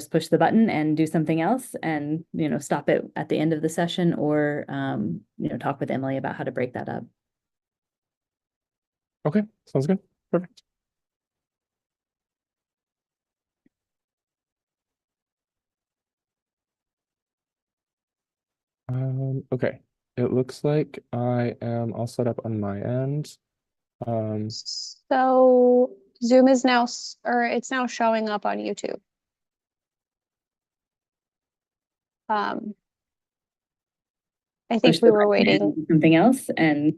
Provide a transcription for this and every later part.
just push the button and do something else and, stop it at the end of the session, or, talk with Emily about how to break that up. Okay, sounds good. Perfect. Okay, it looks like I am all set up on my end. So Zoom is now, or it's now showing up on YouTube. I think Push we the were button and waiting. do something else, and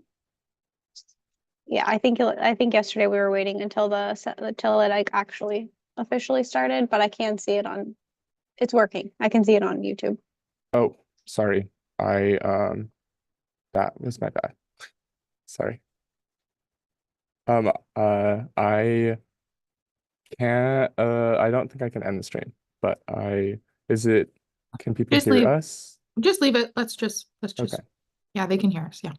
Yeah, I think yesterday we were waiting until it like actually officially started, but I can see it on. It's working. I can see it on YouTube. Oh, sorry. That was my bad. Sorry. I can't, I don't think I can end the stream, but can people Just hear leave. us? Just leave it. Let's just, Okay. yeah, they can hear us. Yeah.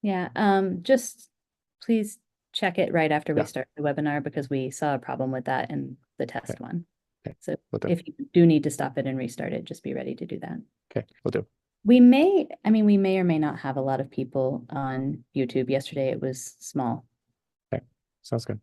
yeah, just please check it right after we Yeah. start the webinar, because we saw a problem with that in the test Okay. one. Okay. So Will do. if you do need to stop it and restart it, just be ready to do that. Okay, we'll do. We may or may not have a lot of people on YouTube. Yesterday it was small. Okay, sounds good.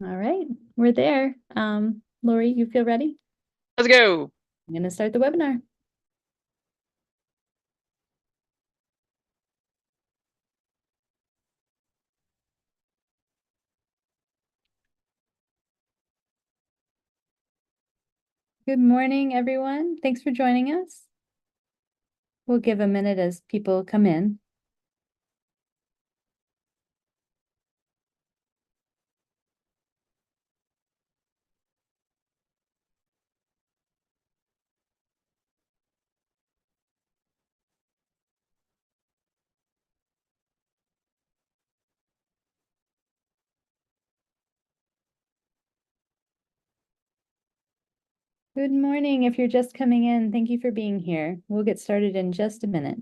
All right, we're there. Lori, you feel ready? Let's go. I'm going to start the webinar. Good morning, everyone. Thanks for joining us. We'll give a minute as people come in. Good morning. If you're just coming in, thank you for being here. We'll get started in just a minute.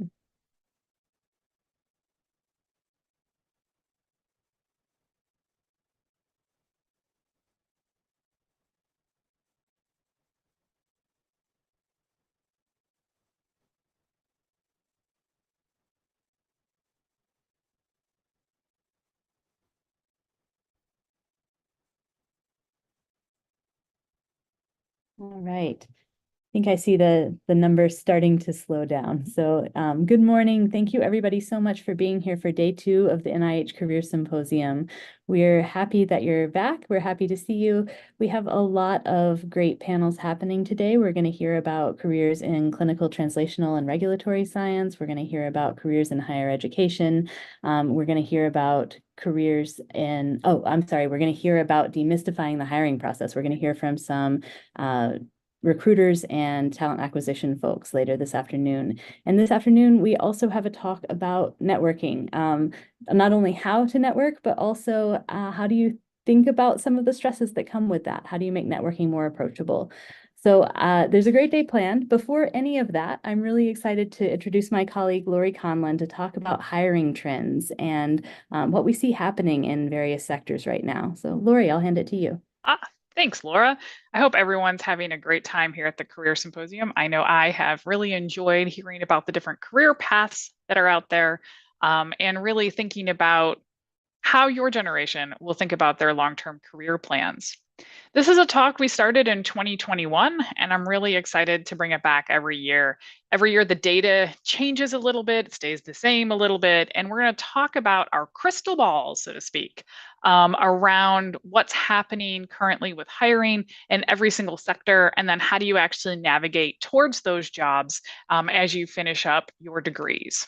All right. I think I see the numbers starting to slow down. So good morning. Thank you everybody so much for being here for day 2 of the NIH Career Symposium. We're happy that you're back. We're happy to see you. We have a lot of great panels happening today. We're going to hear about careers in clinical, translational, and regulatory science. We're going to hear about careers in higher education. We're going to hear about careers in, we're going to hear about demystifying the hiring process. We're going to hear from some recruiters and talent acquisition folks later this afternoon. And this afternoon, we also have a talk about networking, not only how to network, but also how do you think about some of the stresses that come with that? How do you make networking more approachable? So there's a great day planned. Before any of that, I'm really excited to introduce my colleague Lori Conlan to talk about hiring trends and what we see happening in various sectors right now. So Lori, I'll hand it to you. Thanks, Laura. I hope everyone's having a great time here at the Career Symposium. I know I have really enjoyed hearing about the different career paths that are out there, and really thinking about how your generation will think about their long-term career plans. This is a talk we started in 2021, and I'm really excited to bring it back every year. Every year, the data changes a little bit, it stays the same a little bit, and we're going to talk about our crystal balls, so to speak, around what's happening currently with hiring in every single sector, and then how do you actually navigate towards those jobs as you finish up your degrees.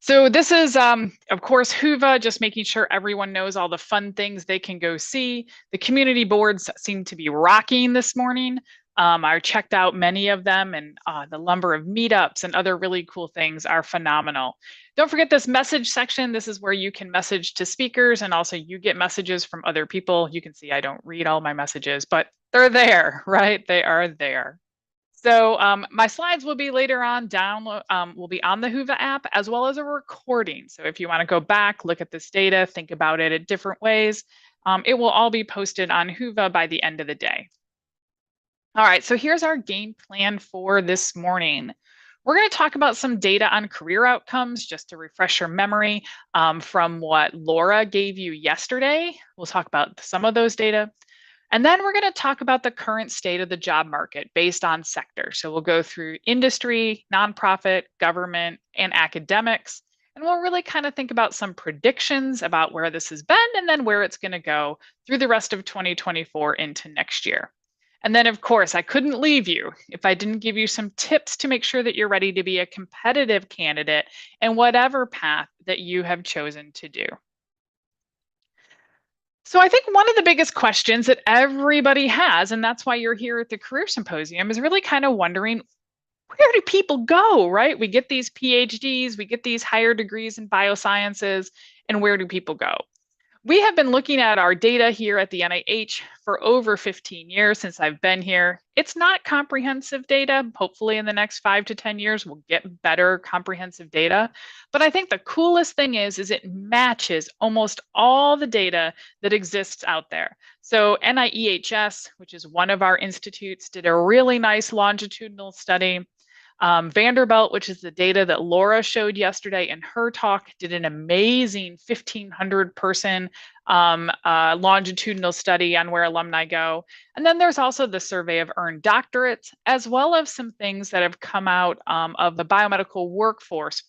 So this is, of course, Hoova, just making sure everyone knows all the fun things they can go see. The community boards seem to be rocking this morning. I checked out many of them, and the number of meetups and other really cool things are phenomenal. Don't forget this message section. This is where you can message to speakers, and also you get messages from other people. You can see I don't read all my messages, but they're there, right? They are there. So my slides will be later on will be on the Hoova app, as well as a recording. So if you want to go back, look at this data, think about it in different ways, it will all be posted on Hoova by the end of the day. All right, so here's our game plan for this morning. We're going to talk about some data on career outcomes, just to refresh your memory from what Laura gave you yesterday. We'll talk about some of those data. And then we're going to talk about the current state of the job market based on sector. So we'll go through industry, nonprofit, government, and academics. And we'll really kind of think about some predictions about where this has been and then where it's going to go through the rest of 2024 into next year. And then, of course, I couldn't leave you if I didn't give you some tips to make sure that you're ready to be a competitive candidate in whatever path that you have chosen to do. So I think one of the biggest questions that everybody has, and that's why you're here at the Career Symposium, is really kind of wondering, where do people go, right? We get these PhDs, we get these higher degrees in biosciences, and where do people go? We have been looking at our data here at the NIH for over 15 years since I've been here. It's not comprehensive data. Hopefully in the next 5 to 10 years, we'll get better comprehensive data. But I think the coolest thing is it matches almost all the data that exists out there. So NIEHS, which is one of our institutes, did a really nice longitudinal study. Vanderbilt, which is the data that Laura showed yesterday in her talk, did an amazing 1,500 person longitudinal study on where alumni go. And then there's also the survey of earned doctorates, as well as some things that have come out of the biomedical workforce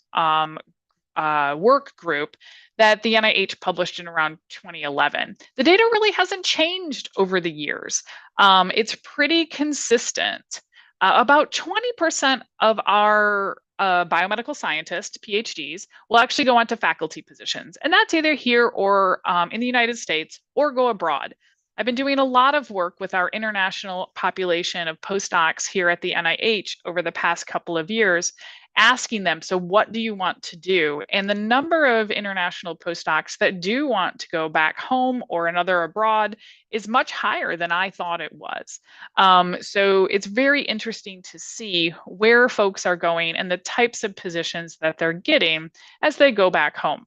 work group that the NIH published in around 2011. The data really hasn't changed over the years. It's pretty consistent. About 20% of our biomedical scientists, PhDs, will actually go on to faculty positions. And that's either here or in the United States or go abroad. I've been doing a lot of work with our international population of postdocs here at the NIH over the past couple of years, asking them, so what do you want to do? And the number of international postdocs that do want to go back home or another abroad is much higher than I thought it was. So it's very interesting to see where folks are going and the types of positions that they're getting as they go back home.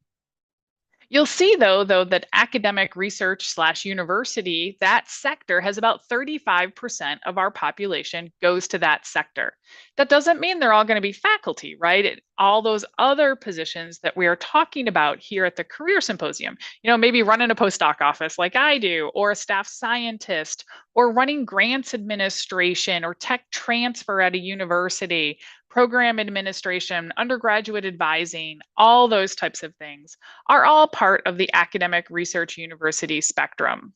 You'll see, though, that academic research / university, that sector has about 35% of our population goes to that sector. That doesn't mean they're all going to be faculty, right? All those other positions that we are talking about here at the Career Symposium, maybe running a postdoc office like I do, or a staff scientist, or running grants administration or tech transfer at a university, program administration, undergraduate advising, all those types of things are all part of the academic research university spectrum.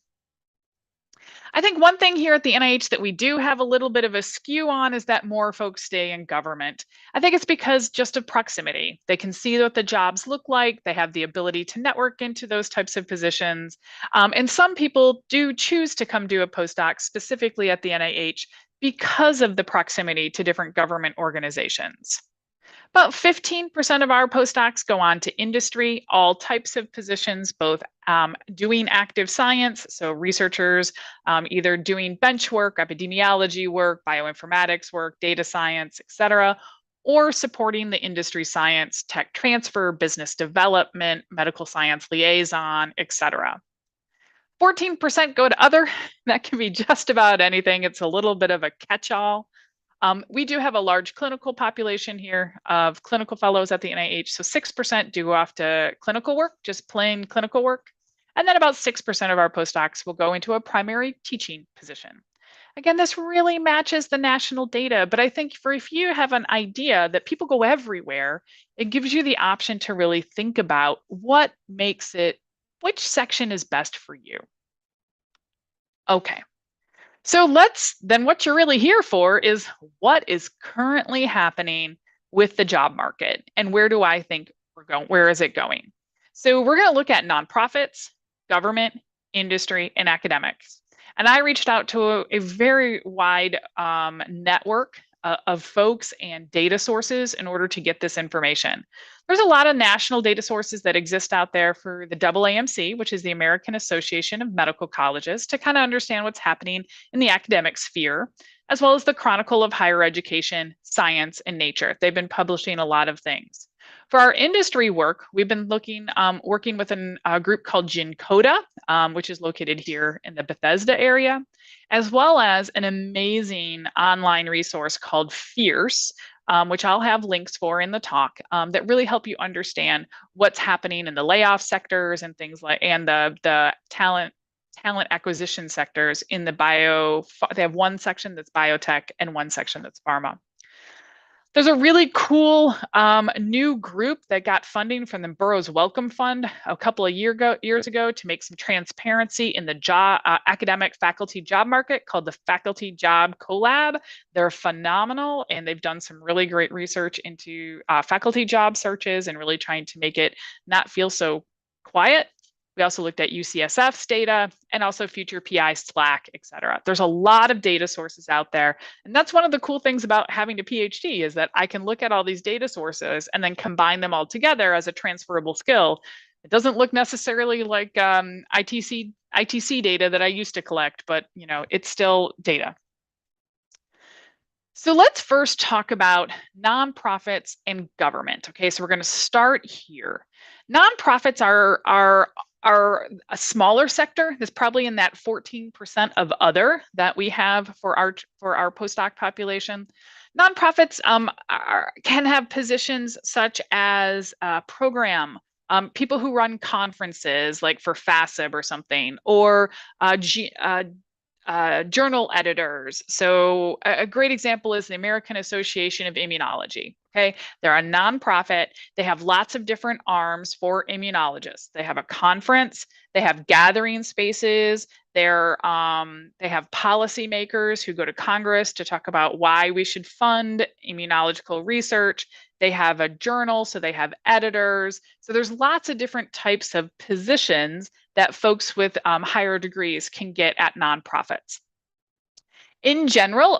I think one thing here at the NIH that we do have a little bit of a skew on is that more folks stay in government. I think it's because just of proximity. They can see what the jobs look like. They have the ability to network into those types of positions. And some people do choose to come do a postdoc specifically at the NIH because of the proximity to different government organizations. About 15% of our postdocs go on to industry, all types of positions, both doing active science, so researchers either doing bench work, epidemiology work, bioinformatics work, data science, etc., or supporting the industry science, tech transfer, business development, medical science liaison, etc. 14% go to other. That can be just about anything. It's a little bit of a catch-all. We do have a large clinical population here of clinical fellows at the NIH. So 6% do go off to clinical work, just plain clinical work. And then about 6% of our postdocs will go into a primary teaching position. Again, this really matches the national data, but I think if you have an idea that people go everywhere, it gives you the option to really think about what makes it, which section is best for you. Okay. So then what you're really here for is what is currently happening with the job market and where do I think we're going, where is it going? So we're going to look at nonprofits, government, industry, and academics. And I reached out to a very wide network of folks and data sources in order to get this information. There's a lot of national data sources that exist out there for the AAMC, which is the American Association of Medical Colleges, to kind of understand what's happening in the academic sphere, as well as the Chronicle of Higher Education, Science, and Nature. They've been publishing a lot of things. For our industry work, we've been working with a group called Gencoda, which is located here in the Bethesda area, as well as an amazing online resource called Fierce, which I'll have links for in the talk, that really help you understand what's happening in the layoff sectors and things like, and the talent acquisition sectors in the they have one section that's biotech and one section that's pharma. There's a really cool new group that got funding from the Burroughs Wellcome Fund a couple of years ago to make some transparency in the academic faculty job market called the Faculty Job Collab. They're phenomenal, and they've done some really great research into faculty job searches and really trying to make it not feel so quiet. We also looked at UCSF's data and also Future PI, Slack, et cetera. There's a lot of data sources out there. And that's one of the cool things about having a PhD is that I can look at all these data sources and then combine them all together as a transferable skill. It doesn't look necessarily like ITC data that I used to collect, but it's still data. So let's first talk about nonprofits and government. Okay, so we're going to start here. Nonprofits are a smaller sector. That's probably in that 14% of other that we have for our postdoc population. Nonprofits can have positions such as program, people who run conferences like for FASIB or something, or journal editors. So a great example is the American Association of Immunology. Okay, they're a nonprofit. They have lots of different arms for immunologists. They have a conference. They have gathering spaces. They have policymakers who go to Congress to talk about why we should fund immunological research. They have a journal, so they have editors. So there's lots of different types of positions that folks with higher degrees can get at nonprofits. In general,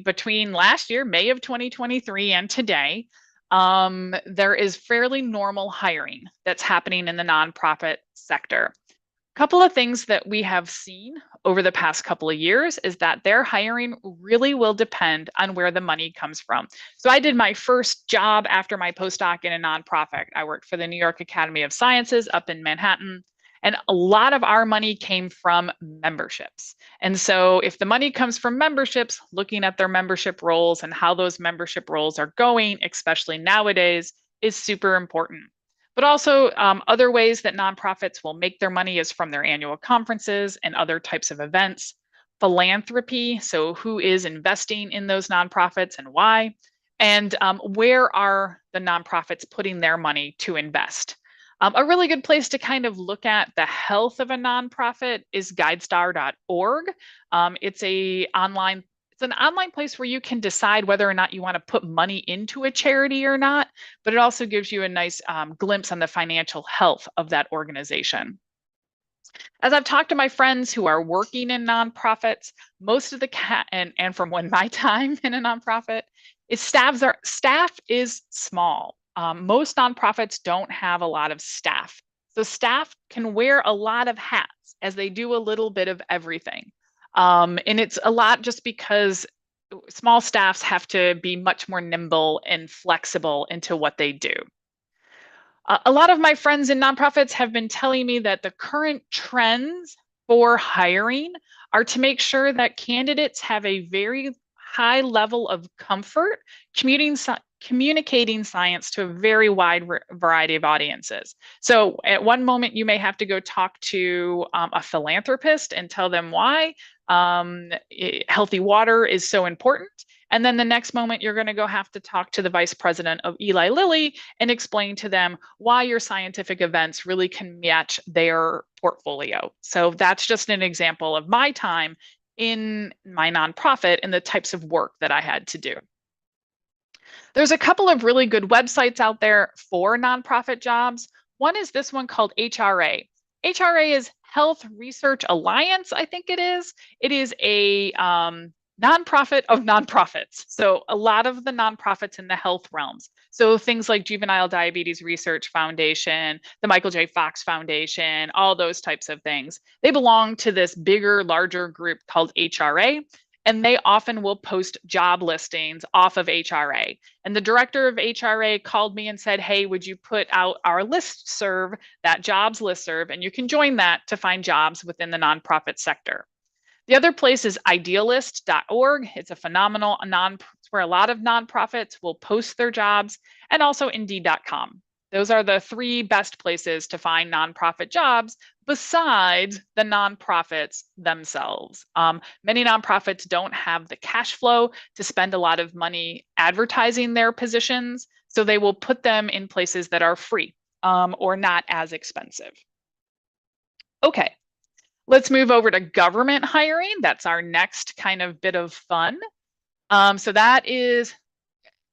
between last year, May of 2023 and today, there is fairly normal hiring that's happening in the nonprofit sector. A couple of things that we have seen over the past couple of years is that their hiring really will depend on where the money comes from. So I did my first job after my postdoc in a nonprofit. I worked for the New York Academy of Sciences up in Manhattan. And a lot of our money came from memberships. And so if the money comes from memberships, looking at their membership roles and how those membership roles are going, especially nowadays, is super important. But also other ways that nonprofits will make their money is from their annual conferences and other types of events. Philanthropy, so who is investing in those nonprofits and why? And where are the nonprofits putting their money to invest? A really good place to kind of look at the health of a nonprofit is guidestar.org. It's an online place where you can decide whether or not you want to put money into a charity or not, but it also gives you a nice glimpse on the financial health of that organization. As I've talked to my friends who are working in nonprofits, most of the and from when my time in a nonprofit is staff is small. Most nonprofits don't have a lot of staff. So staff can wear a lot of hats as they do a little bit of everything. And it's a lot just because small staffs have to be much more nimble and flexible into what they do. A lot of my friends in nonprofits have been telling me that the current trends for hiring are to make sure that candidates have a very high level of comfort communicating science to a very wide variety of audiences. So at one moment, you may have to go talk to a philanthropist and tell them why healthy water is so important. And then the next moment, you're going to go have to talk to the vice president of Eli Lilly and explain to them why your scientific events really can match their portfolio. So that's just an example of my time in my nonprofit and the types of work that I had to do. There's a couple of really good websites out there for nonprofit jobs. One is this one called HRA. HRA is Health Research Alliance, I think it is. It is a nonprofit of nonprofits. So a lot of the nonprofits in the health realms. So things like Juvenile Diabetes Research Foundation, the Michael J. Fox Foundation, all those types of things. They belong to this bigger, larger group called HRA. And they often will post job listings off of HRA. And the director of HRA called me and said, hey, would you put out our listserv, that jobs listserv, and you can join that to find jobs within the nonprofit sector. The other place is idealist.org. It's a phenomenal where a lot of nonprofits will post their jobs, and also indeed.com. Those are the three best places to find nonprofit jobs besides the nonprofits themselves. Many nonprofits don't have the cash flow to spend a lot of money advertising their positions, so they will put them in places that are free or not as expensive. Okay, let's move over to government hiring. That's our next kind of bit of fun. So that is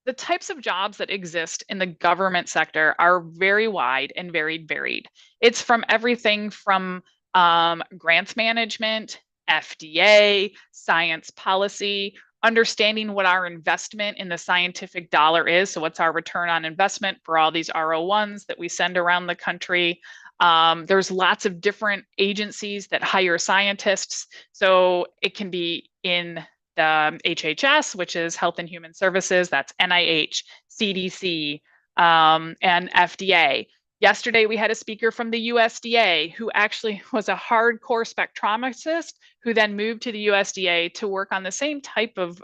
the types of jobs that exist in the government sector are very wide and very varied. It's from everything from grants management, FDA, science policy, understanding what our investment in the scientific dollar is. So what's our return on investment for all these R01s that we send around the country? There's lots of different agencies that hire scientists. So it can be in the HHS, which is Health and Human Services, that's NIH, CDC, and FDA. Yesterday, we had a speaker from the USDA who actually was a hardcore spectrometrist who then moved to the USDA to work on the same type of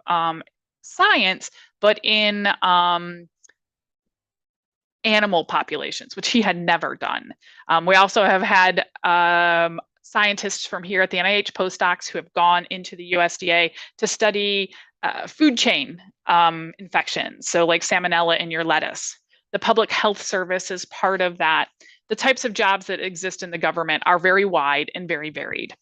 science, but in animal populations, which he had never done. We also have had scientists from here at the NIH postdocs who have gone into the USDA to study food chain infections. So like salmonella in your lettuce. The public health service is part of that. The types of jobs that exist in the government are very wide and very varied.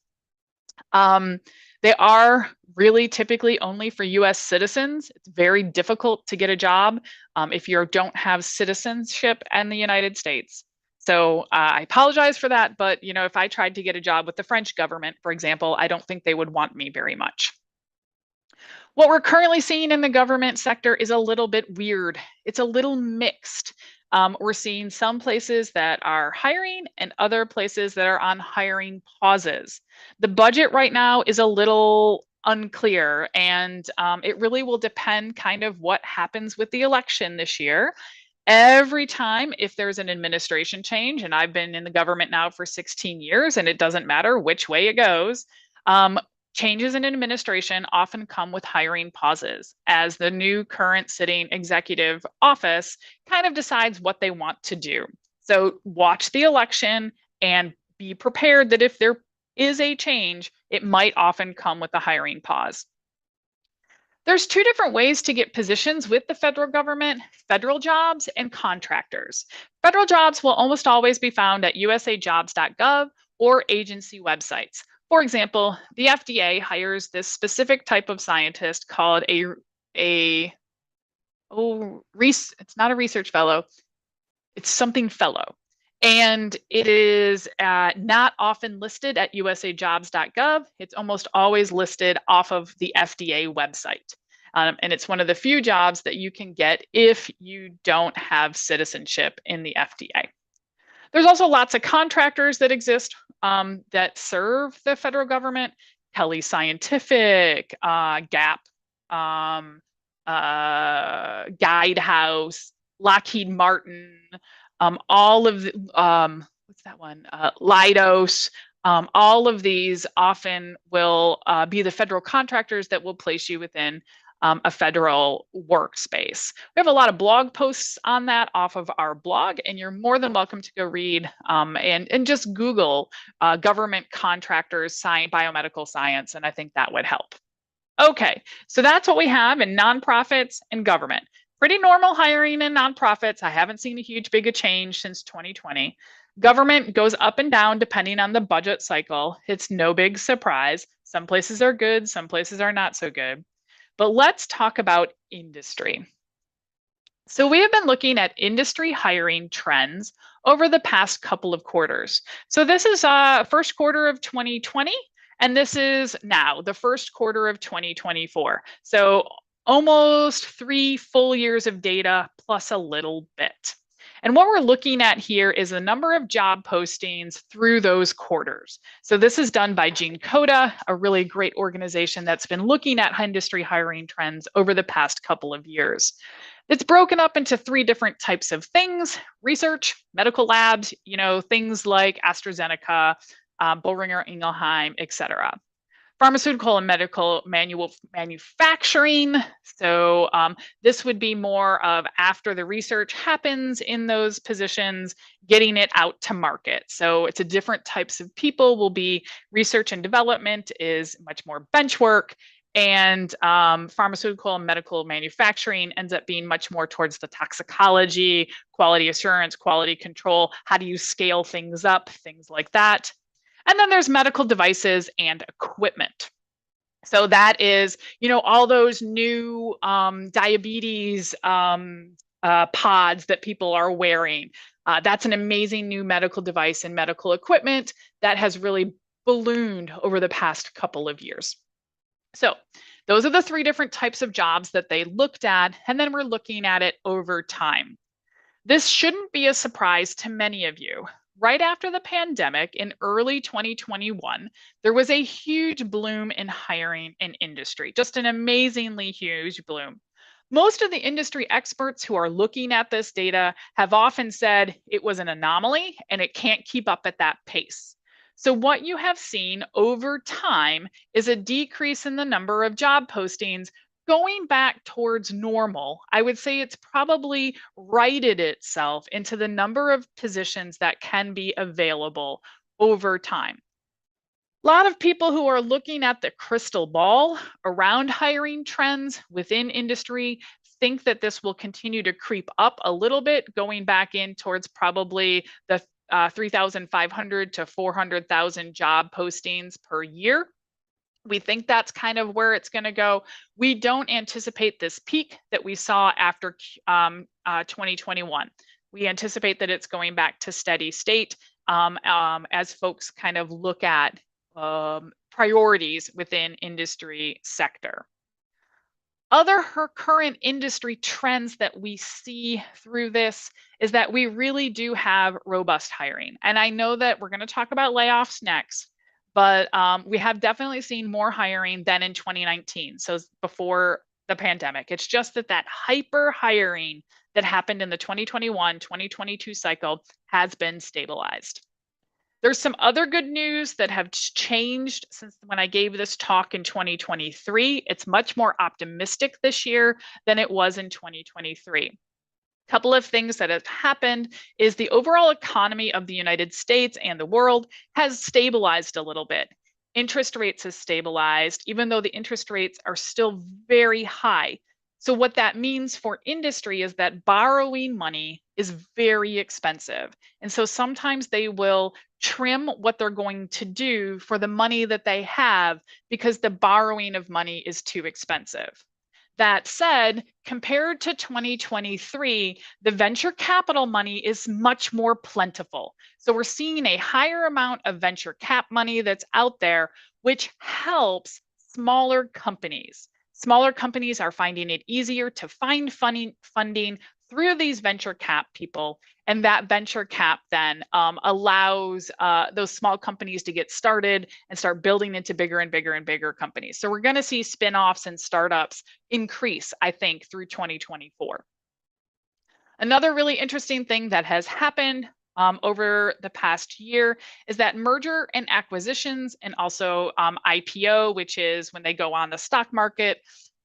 They are really typically only for US citizens. It's very difficult to get a job if you don't have citizenship in the United States. So I apologize for that, but you know, if I tried to get a job with the French government, for example, I don't think they would want me very much. What we're currently seeing in the government sector is a little bit weird. It's a little mixed. We're seeing some places that are hiring and other places that are on hiring pauses. The budget right now is a little unclear, and it really will depend kind of what happens with the election this year. Every time if there's an administration change, and I've been in the government now for 16 years, and it doesn't matter which way it goes, changes in administration often come with hiring pauses as the new current sitting executive office kind of decides what they want to do. So watch the election and be prepared that if there is a change, it might often come with a hiring pause. There's two different ways to get positions with the federal government: federal jobs and contractors. Federal jobs will almost always be found at usajobs.gov or agency websites. For example, the FDA hires this specific type of scientist called it's not a research fellow, it's something fellow. And it is not often listed at usajobs.gov. It's almost always listed off of the FDA website. And it's one of the few jobs that you can get if you don't have citizenship in the FDA. There's also lots of contractors that exist that serve the federal government. Kelly Scientific, Gap, Guidehouse, Lockheed Martin, all of the, what's that one? Leidos. All of these often will be the federal contractors that will place you within a federal workspace. We have a lot of blog posts on that off of our blog, and you're more than welcome to go read and just Google government contractors, biomedical science, and I think that would help. Okay, so that's what we have in nonprofits and government. Pretty normal hiring in nonprofits. I haven't seen a huge big a change since 2020. Government goes up and down depending on the budget cycle. It's no big surprise. Some places are good, some places are not so good. But let's talk about industry. So we have been looking at industry hiring trends over the past couple of quarters. So this is first quarter of 2020, and this is now the first quarter of 2024. So almost 3 full years of data plus a little bit. And what we're looking at here is the number of job postings through those quarters. So this is done by GeneCoda, a really great organization that's been looking at industry hiring trends over the past couple of years. It's broken up into 3 different types of things: research, medical labs, things like AstraZeneca, Boehringer Ingelheim, et cetera. Pharmaceutical and medical manufacturing. So this would be more of after the research happens in those positions, getting it out to market. So it's a different types of people. Will be research and development is much more bench work, and pharmaceutical and medical manufacturing ends up being much more towards the toxicology, quality assurance, quality control. How do you scale things up? Things like that. And then there's medical devices and equipment. So that is, all those new diabetes pods that people are wearing. That's an amazing new medical device and medical equipment that has really ballooned over the past couple of years. So those are the 3 different types of jobs that they looked at, and then we're looking at it over time. This shouldn't be a surprise to many of you. Right after the pandemic in early 2021, there was a huge bloom in hiring in industry, just an amazingly huge bloom. Most of the industry experts who are looking at this data have often said it was an anomaly and it can't keep up at that pace. So what you have seen over time is a decrease in the number of job postings going back towards normal. I would say it's probably righted itself into the number of positions that can be available over time. A lot of people who are looking at the crystal ball around hiring trends within industry think that this will continue to creep up a little bit, going back in towards probably the 3,500 to 400,000 job postings per year. We think that's kind of where it's going to go. We don't anticipate this peak that we saw after 2021. We anticipate that it's going back to steady state as folks kind of look at priorities within industry sector. Other current industry trends that we see through this is that we really do have robust hiring. And I know that we're going to talk about layoffs next, but we have definitely seen more hiring than in 2019, so before the pandemic. It's just that hyper hiring that happened in the 2021-2022 cycle has been stabilized. There's some other good news that have changed since when I gave this talk in 2023. It's much more optimistic this year than it was in 2023. Couple of things that have happened is the overall economy of the United States and the world has stabilized a little bit. Interest rates has stabilized, even though the interest rates are still very high. So what that means for industry is that borrowing money is very expensive. And so sometimes they will trim what they're going to do for the money that they have because the borrowing of money is too expensive. That said, compared to 2023, the venture capital money is much more plentiful. So we're seeing a higher amount of venture cap money that's out there, which helps smaller companies. Smaller companies are finding it easier to find funding through these venture cap people. And that venture cap then allows those small companies to get started and start building into bigger and bigger and bigger companies. So we're going to see spin-offs and startups increase, I think, through 2024. Another really interesting thing that has happened over the past year is that merger and acquisitions and also IPO, which is when they go on the stock market,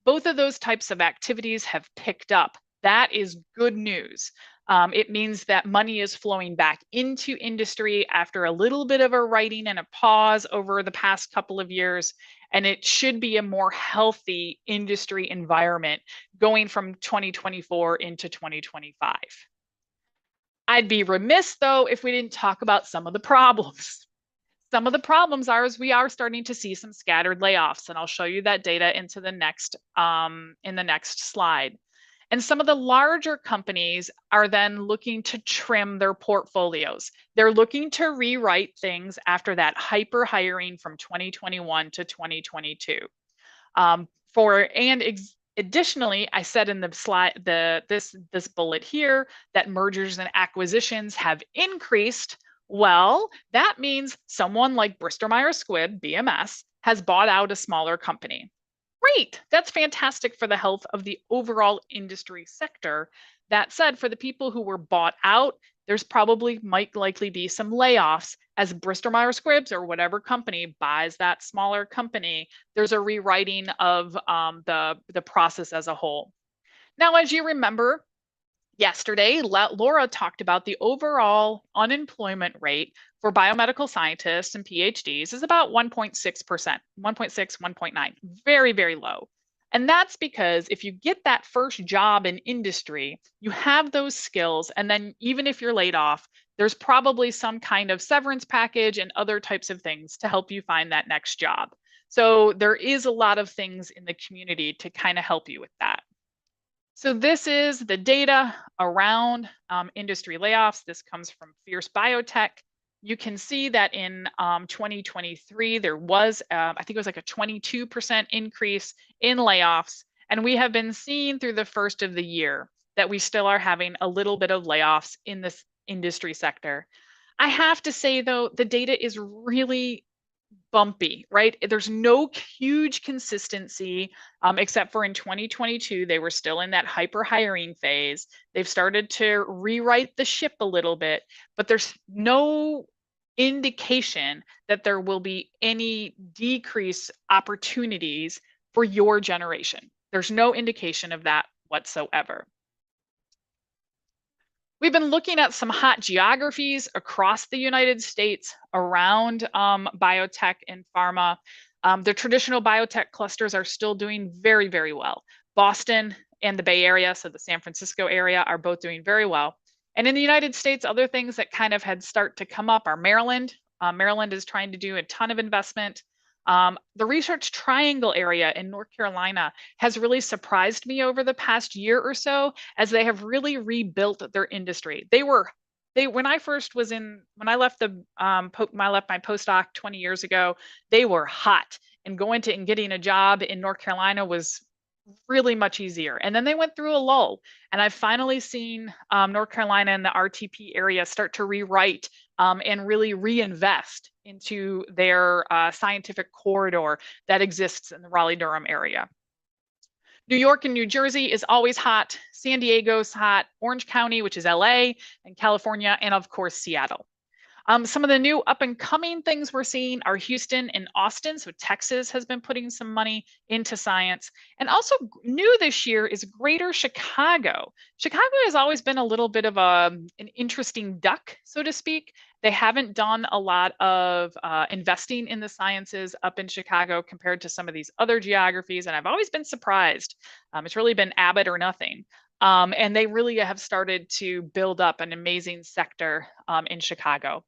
both of those types of activities have picked up. That is good news. It means that money is flowing back into industry after a little bit of a writing and a pause over the past couple of years. And it should be a more healthy industry environment going from 2024 into 2025. I'd be remiss, though, if we didn't talk about some of the problems. Some of the problems are we are starting to see some scattered layoffs, and I'll show you that data in the next slide. And some of the larger companies are then looking to trim their portfolios. They're looking to rewrite things after that hyper hiring from 2021 to 2022. Additionally, I said in the slide, this bullet here, that mergers and acquisitions have increased. Well, that means someone like Bristol Myers Squibb, BMS, has bought out a smaller company. Great, that's fantastic for the health of the overall industry sector. That said, for the people who were bought out, there's probably might likely be some layoffs as Bristol Myers Squibb or whatever company buys that smaller company. There's a rewriting of the process as a whole. Now, as you remember, yesterday, Laura talked about the overall unemployment rate for biomedical scientists and PhDs is about 1.6%, 1.6, 1.9, very, very low. And that's because if you get that first job in industry, you have those skills. And then even if you're laid off, there's probably some kind of severance package and other types of things to help you find that next job. So there is a lot of things in the community to kind of help you with that. So this is the data around industry layoffs. This comes from Fierce Biotech. You can see that in 2023, there was, I think it was like a 22% increase in layoffs. And we have been seeing through the first of the year that we still are having a little bit of layoffs in this industry sector. I have to say, though, the data is really bumpy, right? There's no huge consistency, except for in 2022, they were still in that hyper hiring phase. They've started to rewrite the ship a little bit, but there's no indication that there will be any decrease opportunities for your generation. There's no indication of that whatsoever. We've been looking at some hot geographies across the United States around biotech and pharma. The traditional biotech clusters are still doing very, very well. Boston and the Bay Area, so the San Francisco area, are both doing very well. And in the United States, other things that kind of had start to come up are Maryland. Maryland is trying to do a ton of investment. The Research Triangle area in North Carolina has really surprised me over the past year or so, as they have really rebuilt their industry. When I left my postdoc 20 years ago, they were hot, and going to and getting a job in North Carolina was really much easier. And then they went through a lull, and I've finally seen North Carolina and the RTP area start to rewrite and really reinvest into their scientific corridor that exists in the Raleigh-Durham area. New York and New Jersey is always hot. San Diego's hot. Orange County, which is LA, and California, and of course, Seattle. Some of the new up and coming things we're seeing are Houston and Austin. So Texas has been putting some money into science. And also new this year is Greater Chicago. Chicago has always been a little bit of an interesting duck, so to speak. They haven't done a lot of investing in the sciences up in Chicago compared to some of these other geographies. And I've always been surprised. It's really been Abbott or nothing. And they really have started to build up an amazing sector in Chicago.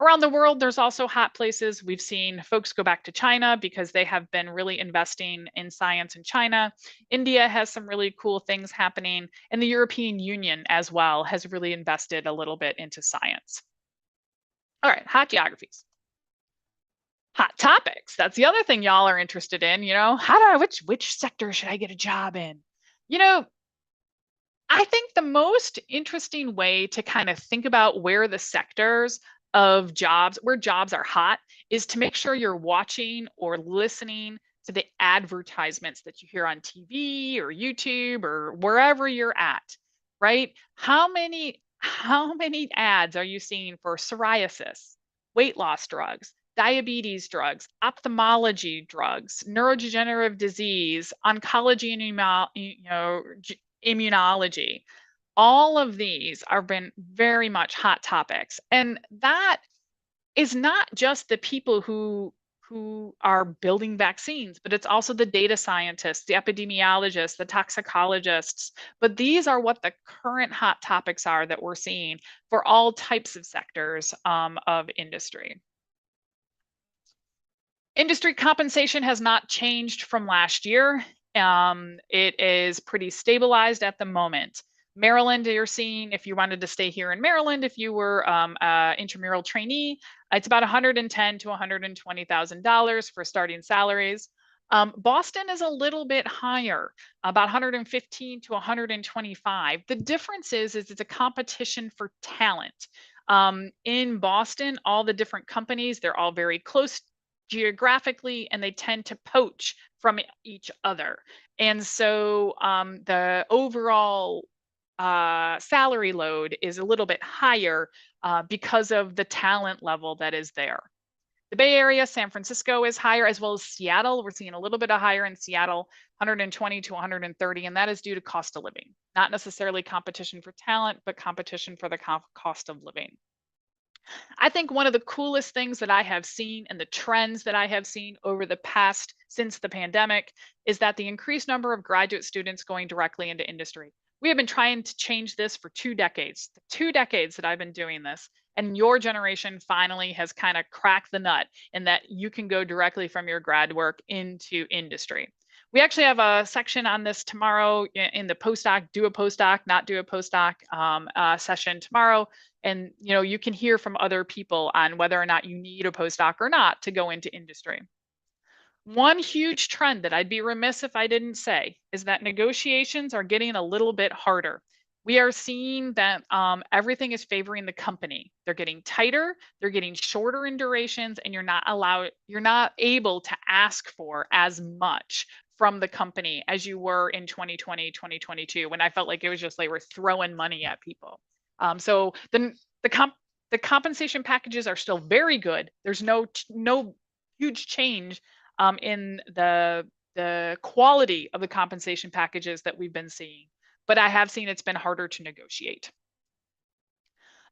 Around the world, there's also hot places. We've seen folks go back to China because they have been really investing in science in China. India has some really cool things happening, and the European Union as well has really invested a little bit into science. All right, hot geographies. Hot topics. That's the other thing y'all are interested in, which sector should I get a job in? I think the most interesting way to kind of think about where the sectors of jobs, where jobs are hot, is to make sure you're watching or listening to the advertisements that you hear on TV or YouTube or wherever you're at, right? How many ads are you seeing for psoriasis, weight loss drugs, diabetes drugs, ophthalmology drugs, neurodegenerative disease, oncology and immunology? All of these have been very much hot topics. And that is not just the people who are building vaccines, but it's also the data scientists, the epidemiologists, the toxicologists. But these are what the current hot topics are that we're seeing for all types of sectors of industry. Industry compensation has not changed from last year. It is pretty stabilized at the moment. Maryland, you're seeing, if you wanted to stay here in Maryland, if you were an intramural trainee, it's about $110,000 to $120,000 for starting salaries. Boston is a little bit higher, about $115,000 to $125,000. The difference is it's a competition for talent. In Boston, all the different companies, they're all very close geographically, and they tend to poach from each other. And so the overall salary load is a little bit higher because of the talent level that is there. The Bay Area, San Francisco is higher, as well as Seattle. We're seeing a little bit of higher in Seattle, 120 to 130, and that is due to cost of living. Not necessarily competition for talent, but competition for the cost of living. I think one of the coolest things that I have seen and the trends that I have seen over the past, since the pandemic, is that the increased number of graduate students going directly into industry. We have been trying to change this for 2 decades, the 2 decades that I've been doing this. And your generation finally has kind of cracked the nut in that you can go directly from your grad work into industry. We actually have a section on this tomorrow in the postdoc, do a postdoc, not do a postdoc session tomorrow. And you can hear from other people on whether or not you need a postdoc or not to go into industry. One huge trend that I'd be remiss if I didn't say is that negotiations are getting a little bit harder. We are seeing that everything is favoring the company. They're getting tighter, they're getting shorter in durations, and you're not able to ask for as much from the company as you were in 2020, 2022, when I felt like it was just they were throwing money at people. So the compensation packages are still very good. There's no huge change in the quality of the compensation packages that we've been seeing, but I have seen it's been harder to negotiate.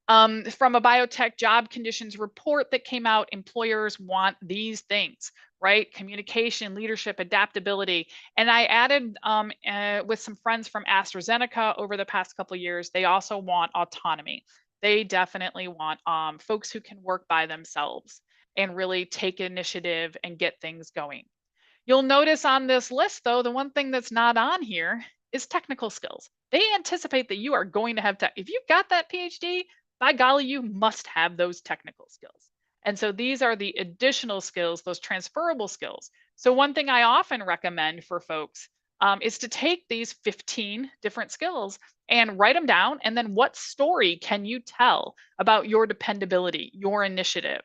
From a biotech job conditions report that came out, employers want these things, right? Communication, leadership, adaptability. And I added with some friends from AstraZeneca over the past couple of years, they also want autonomy. They definitely want folks who can work by themselves and really take initiative and get things going. You'll notice on this list, though, the one thing that's not on here is technical skills. They anticipate that you are going to have if you've got that PhD, by golly, you must have those technical skills. And so these are the additional skills, those transferable skills. So one thing I often recommend for folks is to take these 15 different skills and write them down. And then what story can you tell about your dependability, your initiative,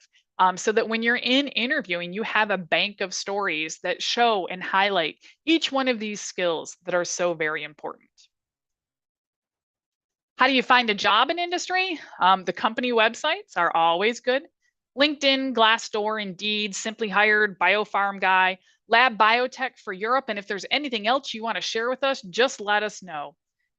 so that when you're in interviewing, you have a bank of stories that show and highlight each one of these skills that are so very important. How do you find a job in industry? The company websites are always good. LinkedIn, Glassdoor, Indeed, Simply Hired, Biofarm Guy, Lab Biotech for Europe. And if there's anything else you want to share with us, just let us know.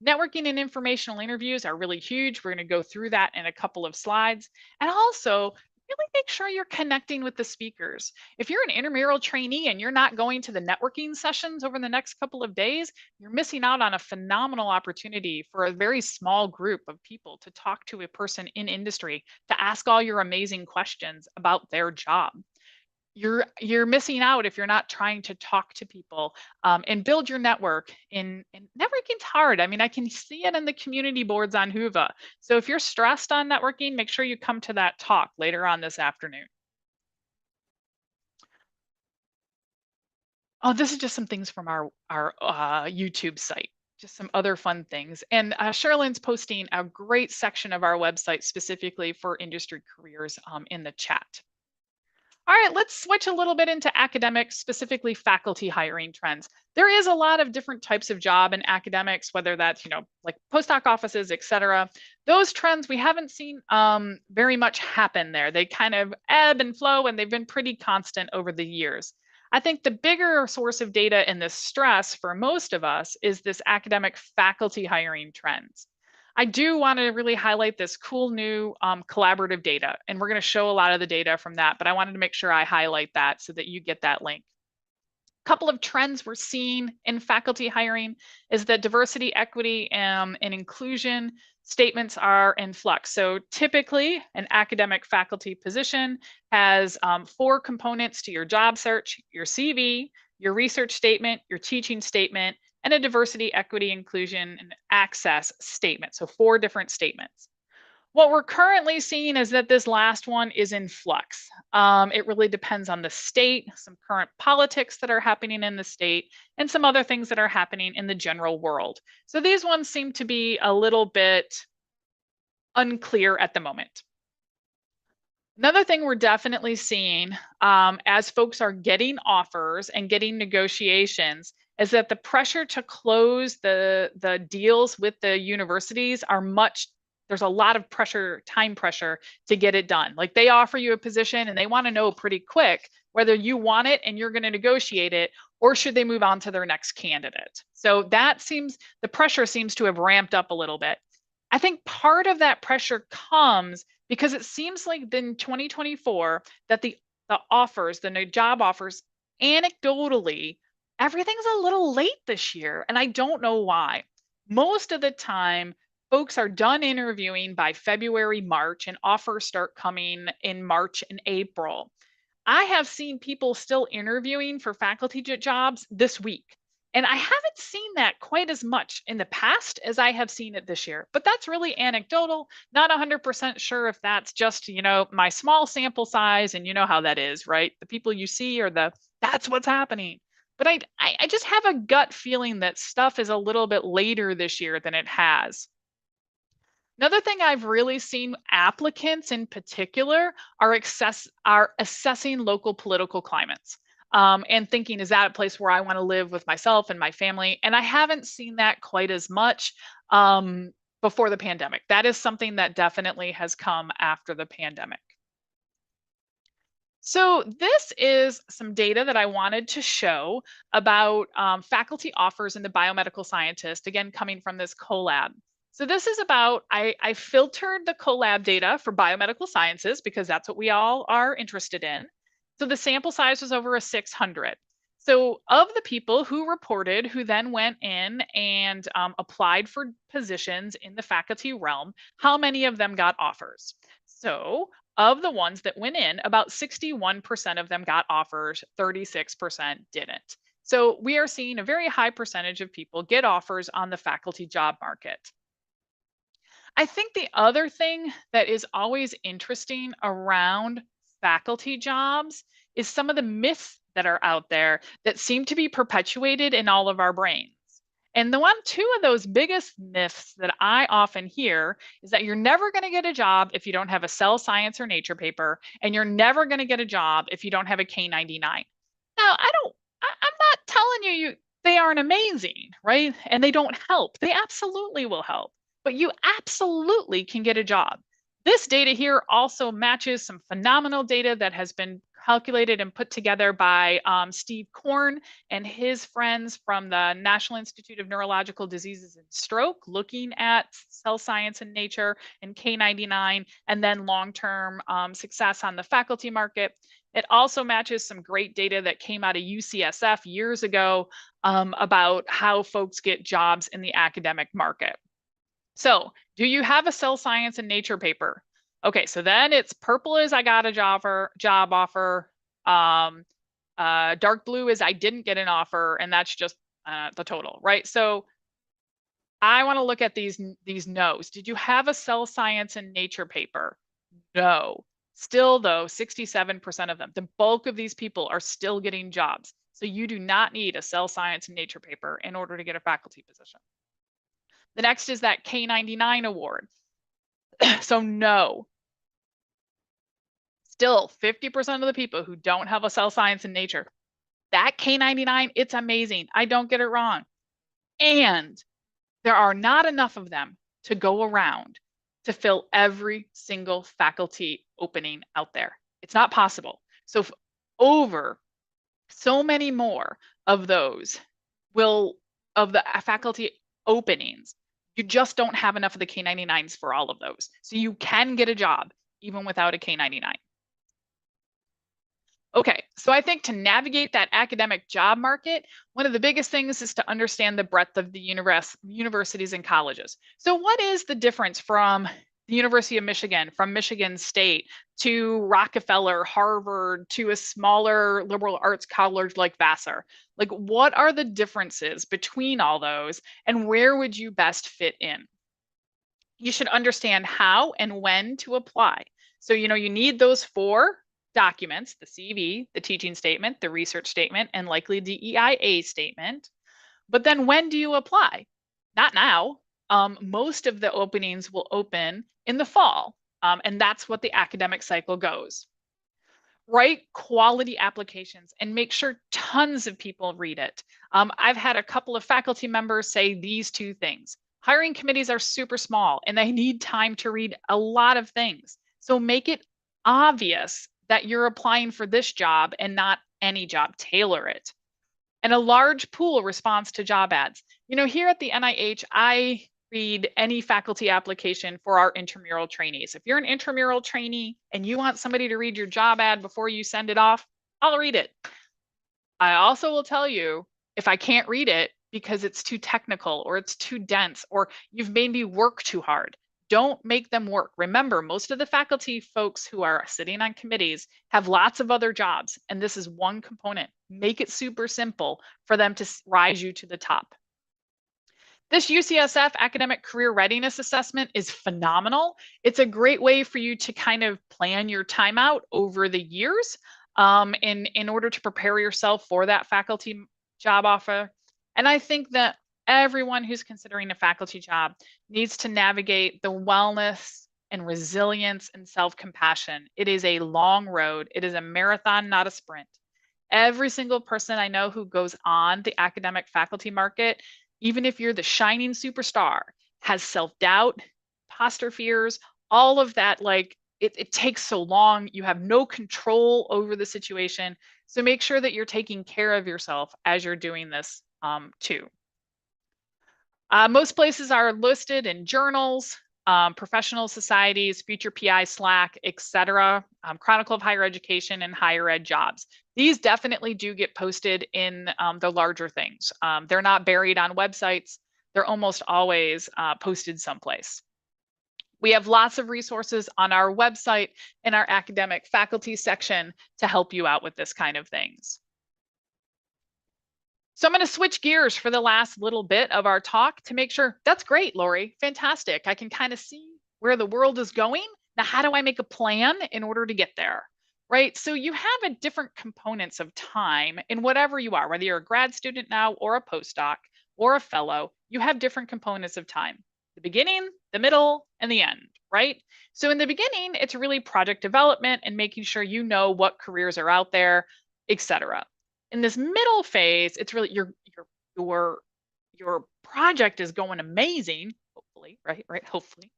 Networking and informational interviews are really huge. We're going to go through that in a couple of slides. And also really make sure you're connecting with the speakers. If you're an intramural trainee and you're not going to the networking sessions over the next couple of days, you're missing out on a phenomenal opportunity for a very small group of people to talk to a person in industry, to ask all your amazing questions about their job. You're missing out if you're not trying to talk to people and build your network. And networking's hard. I mean, I can see it in the community boards on Hoova. So if you're stressed on networking, make sure you come to that talk later on this afternoon. Oh, this is just some things from our YouTube site, just some other fun things. And Sherilyn's posting a great section of our website specifically for industry careers in the chat. All right, let's switch a little bit into academics, specifically faculty hiring trends. There is a lot of different types of job in academics, whether that's, like postdoc offices, et cetera. Those trends, we haven't seen very much happen there. They kind of ebb and flow, and they've been pretty constant over the years. I think the bigger source of data in this stress for most of us is this academic faculty hiring trends. I do want to really highlight this cool new collaborative data, and we're going to show a lot of the data from that, but I wanted to make sure I highlight that so that you get that link. A couple of trends we're seeing in faculty hiring is that diversity, equity, and inclusion statements are in flux. So typically an academic faculty position has 4 components to your job search: your CV, your research statement, your teaching statement, and a diversity, equity, inclusion, and access statement. So 4 different statements. What we're currently seeing is that this last one is in flux. It really depends on the state, some current politics that are happening in the state, and some other things that are happening in the general world. So these ones seem to be a little bit unclear at the moment. Another thing we're definitely seeing as folks are getting offers and getting negotiations is that the pressure to close the deals with the universities there's a lot of pressure, time pressure to get it done. Like, they offer you a position and they want to know pretty quick whether you want it and you're going to negotiate it, or should they move on to their next candidate. So the pressure seems to have ramped up a little bit. I think part of that pressure comes because it seems like in 2024 that the offers, the new job offers, anecdotally, everything's a little late this year, and I don't know why. Most of the time, folks are done interviewing by February, March, and offers start coming in March and April. I have seen people still interviewing for faculty jobs this week, and I haven't seen that quite as much in the past as I have seen it this year. But that's really anecdotal. Not 100% sure if that's just, my small sample size, and you know how that is, right? The people you see are that's what's happening. But I just have a gut feeling that stuff is a little bit later this year than it has. Another thing I've really seen applicants in particular are assessing local political climates and thinking, is that a place where I want to live with myself and my family? And I haven't seen that quite as much before the pandemic. That is something that definitely has come after the pandemic. So this is some data that I wanted to show about faculty offers in the biomedical scientist, again, coming from this collab. So this is about, I filtered the collab data for biomedical sciences because that's what we all are interested in. So the sample size was over 600. So of the people who reported, who then went in and applied for positions in the faculty realm, how many of them got offers? So of the ones that went in, about 61% of them got offers, 36% didn't. So we are seeing a very high percentage of people get offers on the faculty job market. I think the other thing that is always interesting around faculty jobs is some of the myths that are out there that seem to be perpetuated in all of our brains. And two of those biggest myths that I often hear is that you're never going to get a job if you don't have a cell science or nature paper, and you're never going to get a job if you don't have a K99. Now, I'm not telling you they aren't amazing, right? And they don't help. They absolutely will help, but you absolutely can get a job. This data here also matches some phenomenal data that has been calculated and put together by Steve Korn and his friends from the National Institute of Neurological Diseases and Stroke, looking at cell science and nature and K99, and then long-term success on the faculty market. It also matches some great data that came out of UCSF years ago about how folks get jobs in the academic market. So, do you have a cell science and nature paper? Okay, so then it's purple is I got a job offer. Dark blue is I didn't get an offer, and that's just the total, right? So I want to look at these no's. Did you have a cell science and nature paper? No. Still though, 67% of them, the bulk of these people are still getting jobs. So you do not need a cell science and nature paper in order to get a faculty position. The next is that K99 award. So no. Still 50% of the people who don't have a cell science and nature. That K99, it's amazing. I don't get it wrong. And there are not enough of them to go around to fill every single faculty opening out there. It's not possible. So over so many more of those of the faculty openings, you just don't have enough of the K99s for all of those. So you can get a job even without a K99. Okay, so I think to navigate that academic job market, one of the biggest things is to understand the breadth of the universities and colleges. So what is the difference from the University of Michigan, from Michigan State, to Rockefeller, Harvard, to a smaller liberal arts college like Vassar? Like, what are the differences between all those, and where would you best fit in? You should understand how and when to apply. So, you need those 4 documents: the CV, the teaching statement, the research statement, and likely DEIA statement. But then when do you apply? Not now. Most of the openings will open in the fall, and that's what the academic cycle goes. Write quality applications and make sure tons of people read it. I've had a couple of faculty members say these 2 things. Hiring committees are super small and they need time to read a lot of things. So make it obvious that you're applying for this job and not any job. Tailor it. And a large pool response to job ads. Here at the NIH, I read any faculty application for our intramural trainees. If you're an intramural trainee and you want somebody to read your job ad before you send it off, I'll read it. I also will tell you if I can't read it because it's too technical or it's too dense or you've made me work too hard. Don't make them work. Remember, most of the faculty folks who are sitting on committees have lots of other jobs, and this is one component. Make it super simple for them to rise you to the top. This UCSF Academic Career Readiness Assessment is phenomenal. It's a great way for you to kind of plan your time out over the years in order to prepare yourself for that faculty job offer. And I think that everyone who's considering a faculty job needs to navigate the wellness and resilience and self-compassion. It is a long road. It is a marathon, not a sprint. Every single person I know who goes on the academic faculty market, even if you're the shining superstar, has self-doubt, imposter fears, all of that. Like it takes so long. You have no control over the situation. So make sure that you're taking care of yourself as you're doing this too. Most places are listed in journals, professional societies, Future PI, Slack, etc., Chronicle of Higher Education, and Higher Ed Jobs. These definitely do get posted in the larger things. They're not buried on websites. They're almost always posted someplace. We have lots of resources on our website in our academic faculty section to help you out with this kind of things. So I'm going to switch gears for the last little bit of our talk to make sure that's great, Lori. Fantastic. I can kind of see where the world is going. Now, how do I make a plan in order to get there? Right? So you have a different components of time in whatever you are, whether you're a grad student now or a postdoc or a fellow, you have different components of time. The beginning, the middle, and the end, right? So in the beginning, it's really project development and making sure you know what careers are out there, etc. In this middle phase, it's really your project is going amazing, hopefully, right? Hopefully.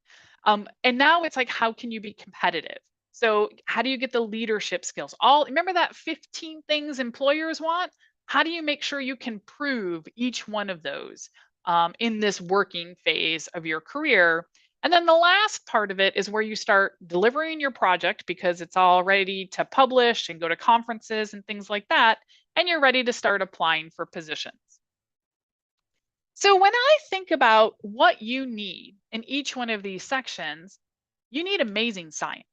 And now it's like, how can you be competitive? So how do you get the leadership skills? Remember that 15 things employers want? How do you make sure you can prove each one of those in this working phase of your career? And then the last part of it is where you start delivering your project because it's all ready to publish and go to conferences and things like that. And you're ready to start applying for positions. So when I think about what you need in each one of these sections, you need amazing science,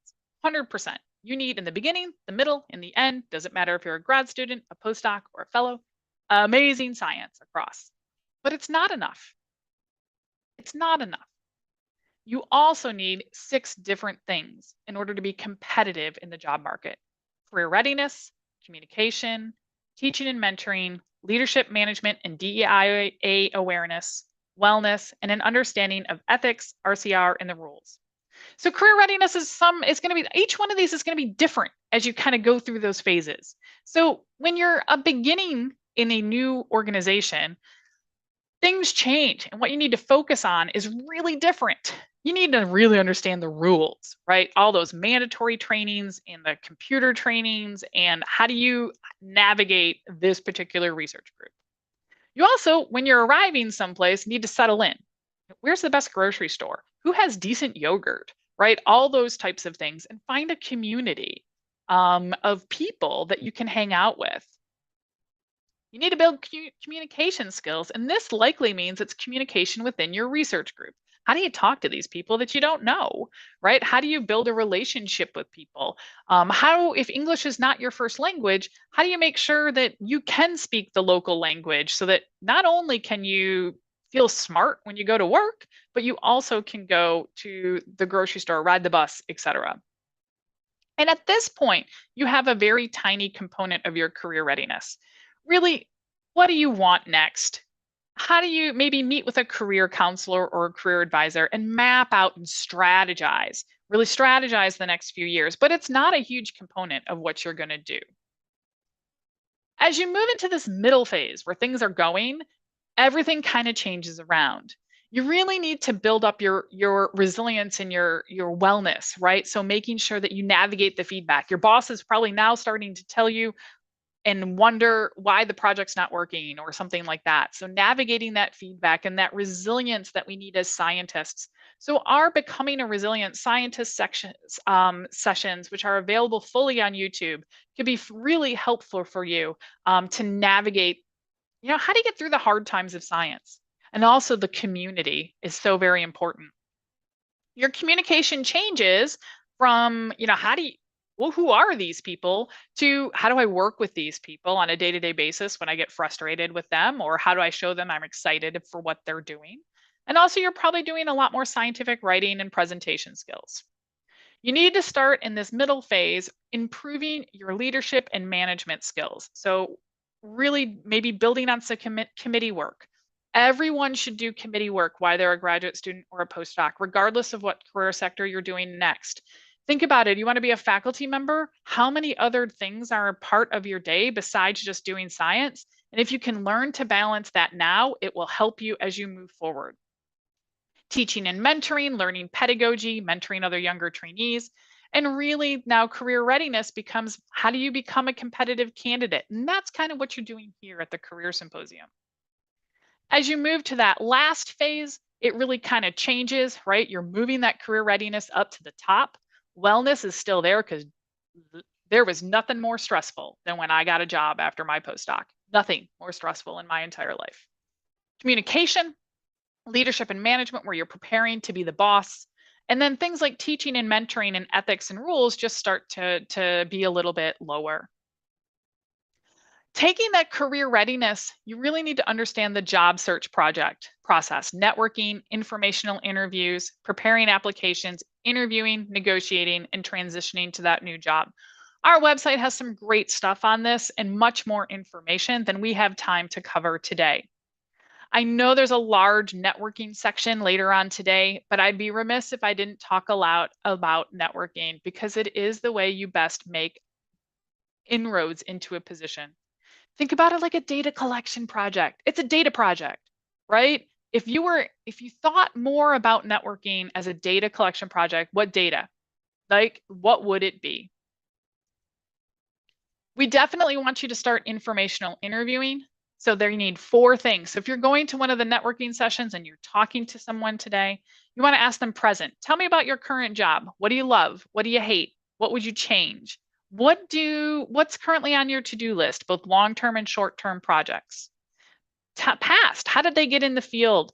100%. You need in the beginning, the middle, and the end. Doesn't matter if you're a grad student, a postdoc, or a fellow, amazing science across. But it's not enough. It's not enough. You also need 6 different things in order to be competitive in the job market: career readiness, communication, teaching and mentoring, leadership management and DEI awareness, wellness, and an understanding of ethics, RCR, and the rules. So career readiness is going to be, each one of these is going to be different as you kind of go through those phases. So when you're a beginning in a new organization, things change, and what you need to focus on is really different. You need to really understand the rules, right? All those mandatory trainings and the computer trainings, and how do you navigate this particular research group. You also, when you're arriving someplace, need to settle in. Where's the best grocery store? Who has decent yogurt, right? All those types of things, and find a community of people that you can hang out with. You need to build communication skills, and this likely means it's communication within your research group. How do you talk to these people that you don't know, right? How do you build a relationship with people? If English is not your first language, how do you make sure that you can speak the local language so that not only can you feel smart when you go to work, but you also can go to the grocery store, ride the bus, etc. And at this point, you have a very tiny component of your career readiness. Really, what do you want next? How do you maybe meet with a career counselor or a career advisor and map out and strategize, really strategize the next few years? But it's not a huge component of what you're going to do. As you move into this middle phase where things are going, everything kind of changes around. You really need to build up your resilience and your wellness, right? So making sure that you navigate the feedback. Your boss is probably now starting to tell you and wonder why the project's not working or something like that. So navigating that feedback and that resilience that we need as scientists. So our Becoming a Resilient Scientist sessions, which are available fully on YouTube, could be really helpful for you to navigate, how do you get through the hard times of science? And also the community is so very important. Your communication changes from, who are these people, to how do I work with these people on a day-to-day basis when I get frustrated with them, or how do I show them I'm excited for what they're doing? And also you're probably doing a lot more scientific writing and presentation skills. You need to start in this middle phase, improving your leadership and management skills. So really maybe building on some committee work. Everyone should do committee work while they're a graduate student or a postdoc, regardless of what career sector you're doing next. Think about it. You want to be a faculty member? How many other things are a part of your day besides just doing science? And if you can learn to balance that now, it will help you as you move forward. Teaching and mentoring, learning pedagogy, mentoring other younger trainees. And really now career readiness becomes, how do you become a competitive candidate? And that's kind of what you're doing here at the Career Symposium. As you move to that last phase, it really kind of changes, right? You're moving that career readiness up to the top. Wellness is still there because there was nothing more stressful than when I got a job after my postdoc. Nothing more stressful in my entire life. Communication, leadership and management, where you're preparing to be the boss. And then things like teaching and mentoring and ethics and rules just start to be a little bit lower. Taking that career readiness, you really need to understand the job search process, networking, informational interviews, preparing applications, interviewing, negotiating, and transitioning to that new job. Our website has some great stuff on this and much more information than we have time to cover today. I know there's a large networking section later on today, but I'd be remiss if I didn't talk aloud about networking, because it is the way you best make inroads into a position. Think about it like a data collection project. It's a data project, right? If you thought more about networking as a data collection project, what data? Like, what would it be? We definitely want you to start informational interviewing. So there you need 4 things. So if you're going to one of the networking sessions and you're talking to someone today, you want to ask them present. Tell me about your current job. What do you love? What do you hate? What would you change? What's currently on your to-do list, both long-term and short-term projects? Past, how did they get in the field?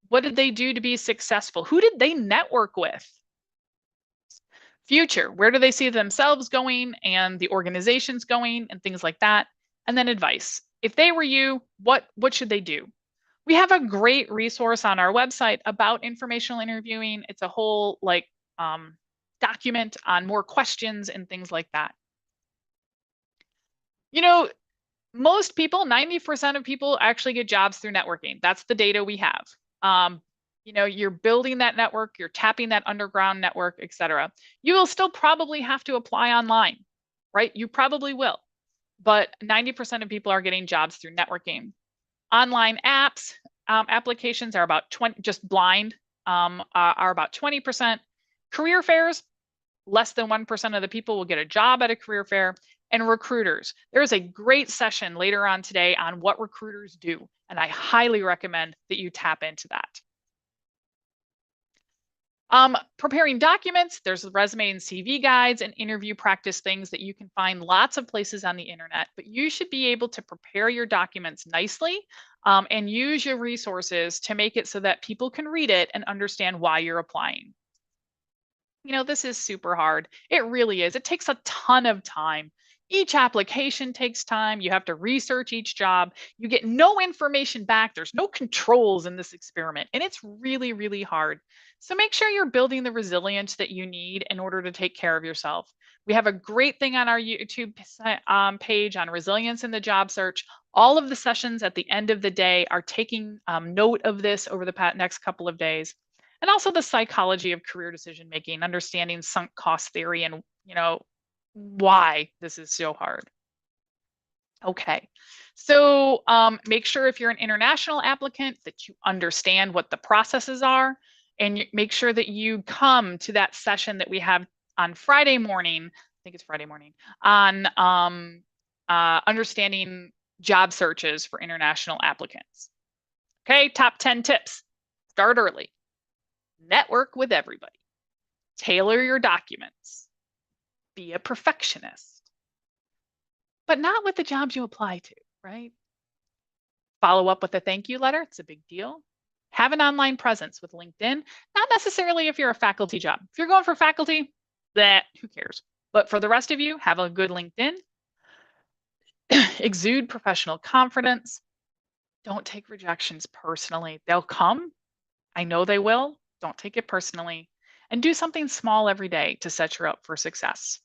What did they do to be successful? Who did they network with? Future, where do they see themselves going and the organizations going and things like that? And then advice. If they were you, what should they do? We have a great resource on our website about informational interviewing. It's a whole document on more questions and things like that. You know, most people, 90% of people actually get jobs through networking. That's the data we have. You know, you're building that network, you're tapping that underground network, et cetera. You will still probably have to apply online, right? You probably will, but 90% of people are getting jobs through networking. Online apps, applications are about 20, just blind, are about 20%. Career fairs, less than 1% of the people will get a job at a career fair. And recruiters, there's a great session later on today on what recruiters do, and I highly recommend that you tap into that. Preparing documents, there's resume and CV guides and interview practice things that you can find lots of places on the internet, but you should be able to prepare your documents nicely and use your resources to make it so that people can read it and understand why you're applying. You know, this is super hard. It really is. It takes a ton of time. Each application takes time. You have to research each job. You get no information back. There's no controls in this experiment, and it's really, really hard. So make sure you're building the resilience that you need in order to take care of yourself. We have a great thing on our YouTube page on resilience in the job search. All of the sessions at the end of the day are taking note of this over the next couple of days. And also the psychology of career decision making, understanding sunk cost theory and, you know, why this is so hard. Okay, so make sure if you're an international applicant that you understand what the processes are, and make sure that you come to that session that we have on Friday morning, I think it's Friday morning, on understanding job searches for international applicants. Okay, top 10 tips. Start early. Network with everybody. Tailor your documents. Be a perfectionist. But not with the jobs you apply to, right? Follow up with a thank you letter. It's a big deal. Have an online presence with LinkedIn. Not necessarily if you're a faculty job. If you're going for faculty, who cares? But for the rest of you, have a good LinkedIn. Exude professional confidence. Don't take rejections personally. They'll come. I know they will. Don't take it personally. And do something small every day to set you up for success.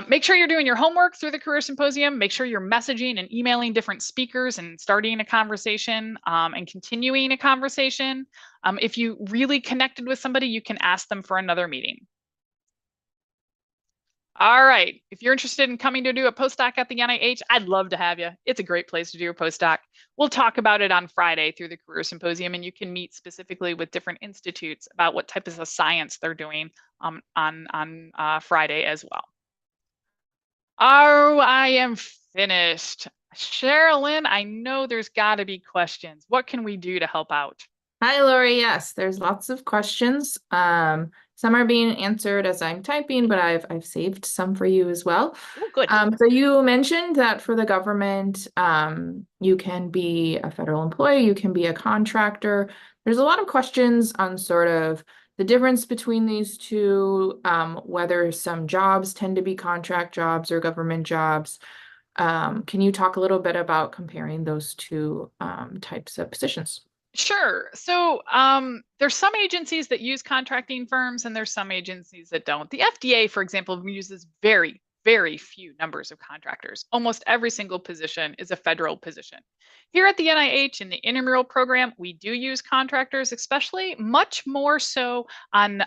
Make sure you're doing your homework through the Career Symposium. Make sure you're messaging and emailing different speakers and starting a conversation and continuing a conversation. If you really connected with somebody, you can ask them for another meeting. All right, if you're interested in coming to do a postdoc at the NIH, I'd love to have you. It's a great place to do a postdoc. We'll talk about it on Friday through the Career Symposium, and you can meet specifically with different institutes about what types of science they're doing on Friday as well. Oh, I am finished. Sherilyn, I know there's got to be questions. What can we do to help out? Hi, Lori. Yes, there's lots of questions. Some are being answered as I'm typing, but I've saved some for you as well. Oh, good. So you mentioned that for the government, you can be a federal employee, you can be a contractor. There's a lot of questions on sort of the difference between these two, whether some jobs tend to be contract jobs or government jobs. Can you talk a little bit about comparing those two types of positions? Sure. So there's some agencies that use contracting firms and there's some agencies that don't. The FDA, for example, uses very, very few numbers of contractors. Almost every single position is a federal position. Here at the NIH in the intramural program, we do use contractors, especially much more so on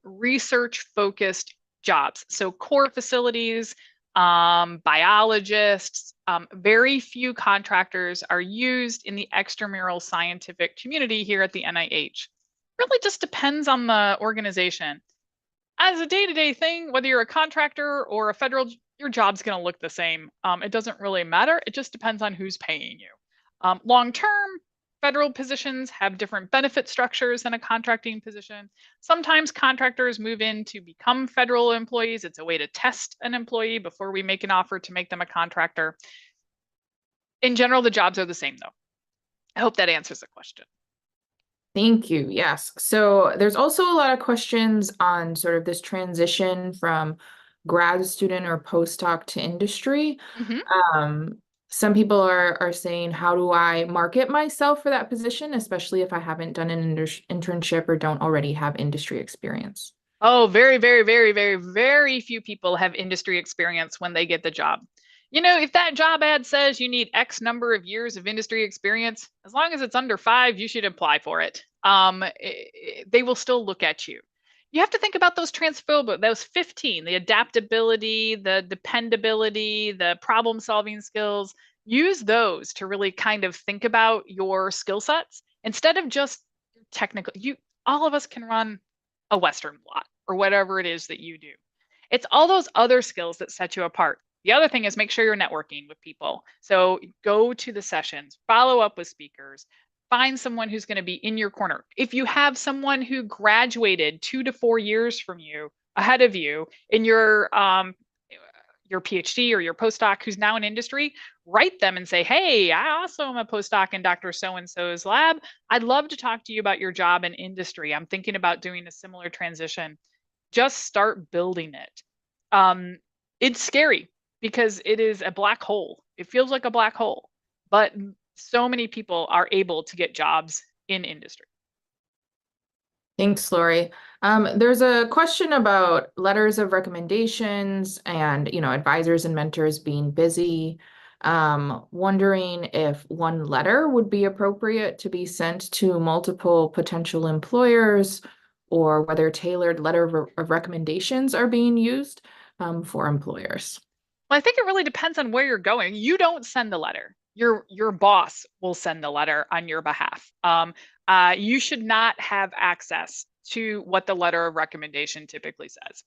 research-focused jobs. So core facilities, biologists, very few contractors are used in the extramural scientific community here at the NIH. Really just depends on the organization. as a day-to-day thing, whether you're a contractor or a federal, your job's going to look the same. It doesn't really matter. It just depends on who's paying you. Long-term, federal positions have different benefit structures than a contracting position. Sometimes contractors move in to become federal employees. It's a way to test an employee before we make an offer to make them a contractor. In general, the jobs are the same, though. I hope that answers the question. Thank you. Yes. So there's also a lot of questions on sort of this transition from grad student or postdoc to industry. Some people are saying, how do I market myself for that position, especially if I haven't done an internship or don't already have industry experience? Oh, very, very, very, very, very few people have industry experience when they get the job. You know, if that job ad says you need X number of years of industry experience, as long as it's under 5, you should apply for it. They will still look at you. You have to think about those transferable, those 15, the adaptability, the dependability, the problem solving skills. Use those to really kind of think about your skill sets instead of just technical. All of us can run a Western blot or whatever it is that you do. It's all those other skills that set you apart. The other thing is make sure you're networking with people. So go to the sessions, follow up with speakers, find someone who's going to be in your corner. If you have someone who graduated 2 to 4 years from you, ahead of you in your PhD or your postdoc who's now in industry, write them and say, hey, I also am a postdoc in Dr. So-and-so's lab. I'd love to talk to you about your job in industry. I'm thinking about doing a similar transition. Just start building it. It's scary because it is a black hole. It feels like a black hole, but so many people are able to get jobs in industry. Thanks, Lori. There's a question about letters of recommendations and, advisors and mentors being busy. Wondering if one letter would be appropriate to be sent to multiple potential employers, or whether tailored letter of recommendations are being used for employers. Well, I think it really depends on where you're going. You don't send the letter. Your boss will send the letter on your behalf. You should not have access to what the letter of recommendation typically says.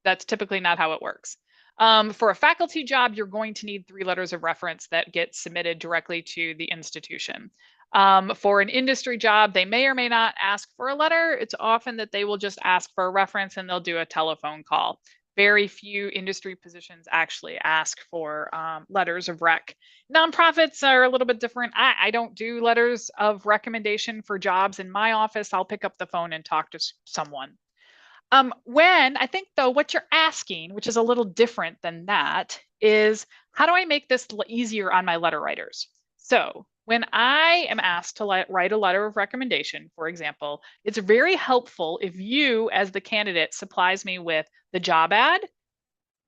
That's typically not how it works. For a faculty job, you're going to need 3 letters of reference that get submitted directly to the institution. For an industry job, they may or may not ask for a letter. It's often that they will just ask for a reference and they'll do a telephone call. Very few industry positions actually ask for letters of rec. Nonprofits are a little bit different. I don't do letters of recommendation for jobs in my office. I'll pick up the phone and talk to someone. When I think, though, what you're asking, which is a little different than that, is how do I make this easier on my letter writers? So when I am asked to write a letter of recommendation, for example, it's very helpful if you, as the candidate, supplies me with the job ad,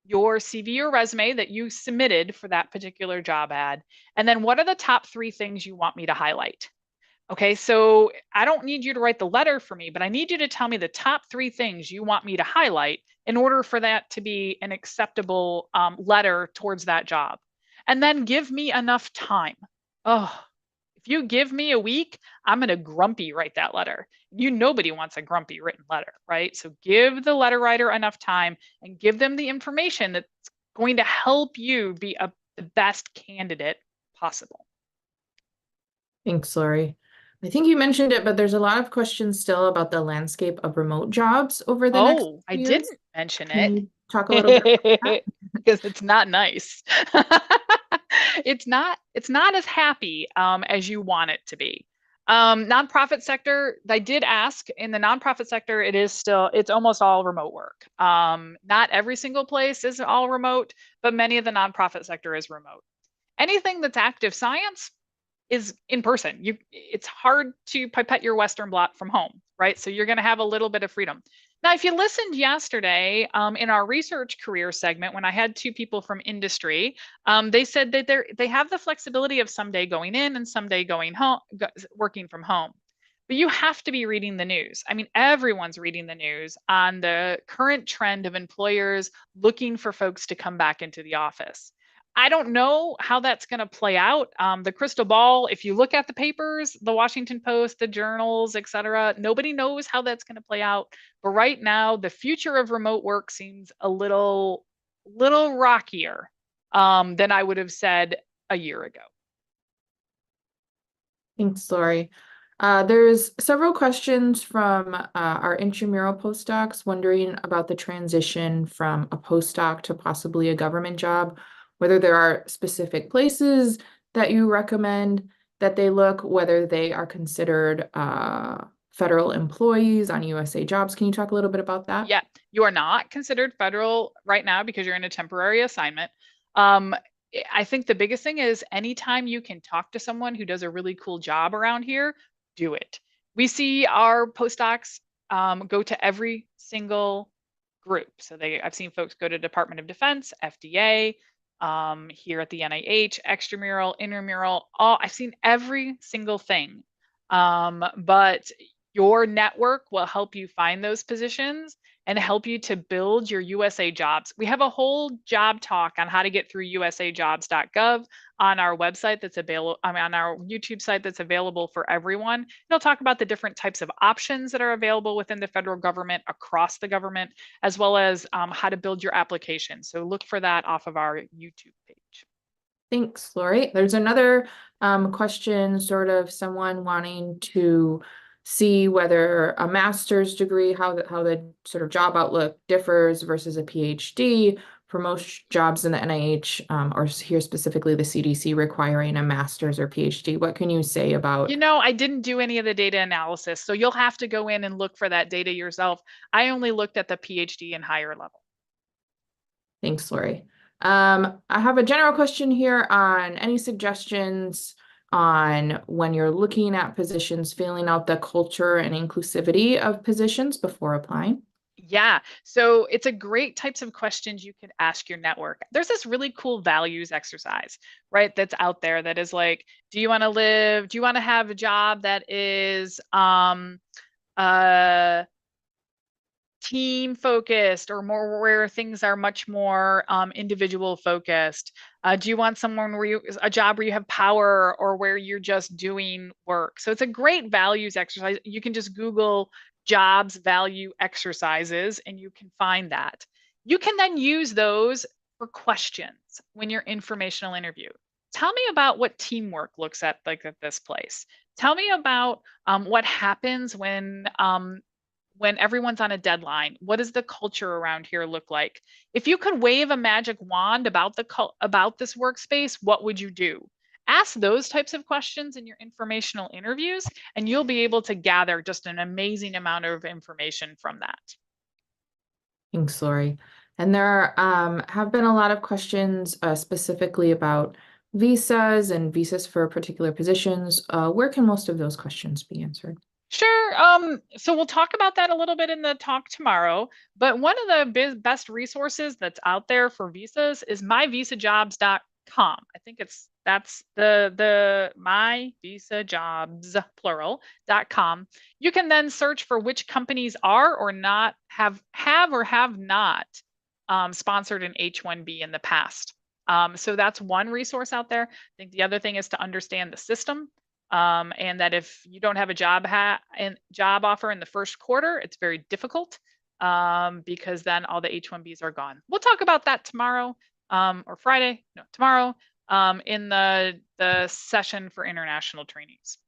your CV or resume that you submitted for that particular job ad, and then what are the top 3 things you want me to highlight? Okay, so I don't need you to write the letter for me, but I need you to tell me the top 3 things you want me to highlight in order for that to be an acceptable letter towards that job. And then give me enough time. Oh, if you give me a week, I'm going to grumpy write that letter. Nobody wants a grumpy written letter, right? So give the letter writer enough time and give them the information that's going to help you be the best candidate possible. Thanks, Lori. I think you mentioned it, but there's a lot of questions still about the landscape of remote jobs over the next years. I didn't mention Can it. you talk a little bit about that? Because it's not nice. It's not as happy as you want it to be. Nonprofit sector, I did ask, in the nonprofit sector, it's almost all remote work. Not every single place is all remote, but many of the nonprofit sector is remote. Anything that's active science is in person. It's hard to pipette your Western blot from home, right? So you're going to have a little bit of freedom. Now, if you listened yesterday in our research career segment, when I had 2 people from industry, they said that they have the flexibility of someday going in and someday going home, working from home. But you have to be reading the news. I mean, everyone's reading the news on the current trend of employers looking for folks to come back into the office. I don't know how that's going to play out. The crystal ball, if you look at the papers, the Washington Post, the journals, et cetera, nobody knows how that's going to play out. But right now, the future of remote work seems a little rockier than I would have said a year ago. Thanks, Lori. There's several questions from our intramural postdocs wondering about the transition from a postdoc to possibly a government job, whether there are specific places that you recommend that they look, whether they are considered federal employees on USA Jobs. Can you talk a little bit about that? Yeah, you are not considered federal right now because you're in a temporary assignment. I think the biggest thing is anytime you can talk to someone who does a really cool job around here, do it. We see our postdocs go to every single group. So I've seen folks go to Department of Defense, FDA, here at the NIH, extramural, intramural, I've seen every single thing. But your network will help you find those positions and help you to build your USA Jobs. We have a whole job talk on how to get through usajobs.gov on our website that's available, on our YouTube site that's available for everyone. It'll talk about the different types of options that are available within the federal government, across the government, as well as how to build your application. So look for that off of our YouTube page. Thanks, Lori. There's another question, sort of someone wanting to see whether a master's degree, how the sort of job outlook differs versus a PhD for most jobs in the NIH, or here specifically the CDC requiring a master's or PhD. What can you say about? You know, I didn't do any of the data analysis, so you'll have to go in and look for that data yourself. I only looked at the PhD and higher level. Thanks, Lori. I have a general question here on any suggestions on when you're looking at positions, feeling out the culture and inclusivity of positions before applying. Yeah, so it's a great types of questions you can ask your network. There's this really cool values exercise, right? That's out there that is like, do you want to have a job that is team focused or more where things are much more individual focused? Do you want someone a job where you have power or where you're just doing work? So it's a great values exercise. You can just Google jobs value exercises and you can find that. You can then use those for questions when you're informational interview. Tell me about what teamwork looks at like at this place. Tell me about what happens when everyone's on a deadline. What does the culture around here look like? If you could wave a magic wand about this workspace, what would you do? Ask those types of questions in your informational interviews, and you'll be able to gather just an amazing amount of information from that. Thanks, Lori. And there have been a lot of questions specifically about visas and visas for particular positions. Where can most of those questions be answered? Sure. So we'll talk about that a little bit in the talk tomorrow. But one of the best resources that's out there for visas is myvisajobs.com. I think that's the myvisajobs plural.com. You can then search for which companies are or not have or have not sponsored an H-1B in the past. So that's one resource out there. I think the other thing is to understand the system. And that if you don't have a job offer in the first quarter, it's very difficult because then all the H-1Bs are gone. We'll talk about that tomorrow or tomorrow in the session for international trainees.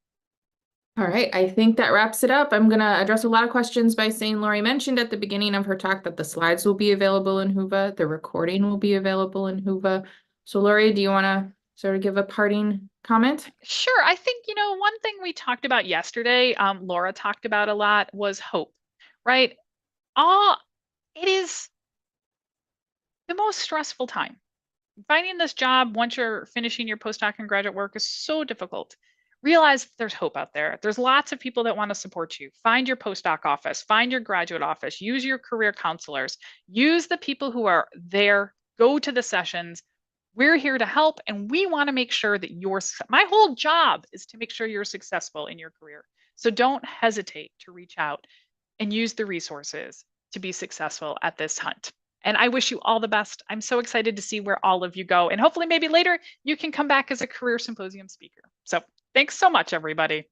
All right, I think that wraps it up. I'm going to address a lot of questions by saying Lori mentioned at the beginning of her talk that the slides will be available in Hoova. The recording will be available in Hoova. So Lori, do you want to sort of give a parting comment? Sure. I think, one thing we talked about yesterday, Laura talked about a lot, was hope, right? It is the most stressful time. Finding this job once you're finishing your postdoc and graduate work is so difficult. Realize there's hope out there. There's lots of people that want to support you. Find your postdoc office, find your graduate office, use your career counselors, use the people who are there, go to the sessions. We're here to help, and we want to make sure that my whole job is to make sure you're successful in your career. So don't hesitate to reach out and use the resources to be successful at this hunt. And I wish you all the best. I'm so excited to see where all of you go. And hopefully maybe later you can come back as a career symposium speaker. So thanks so much, everybody.